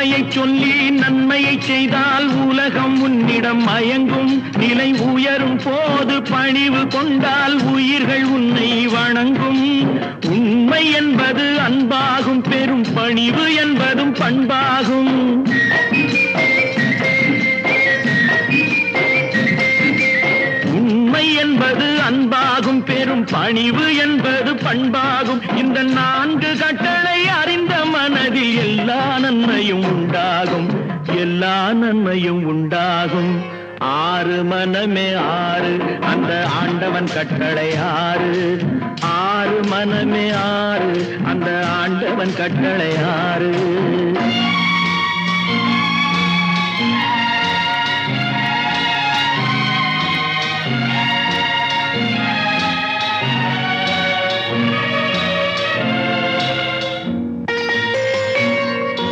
உண்மையை சொல்லி நன்மையை செய்தால் உலகம் உன்னிடம் மயங்கும். நிலை உயரும் போது பணிவு கொண்டால் உயிர்கள் உன்னை வணங்கும். உண்மை என்பது அன்பாகும், பெரும் பணிவு என்பதும் பண்பாகும். உண்மை என்பது அன்பாகும், பெரும் பணிவு என்பது பண்பாகும். இந்த 4 கட்டளை அறிந்த மனதில் எல்லா நன்மையும் உண்டாகும், எல்லா நன்மையும் உண்டாகும். 6 மனமே 6, அந்த ஆண்டவன் கட்டளை 6. 6 மனமே 6, அந்த ஆண்டவன் கட்டளை 6.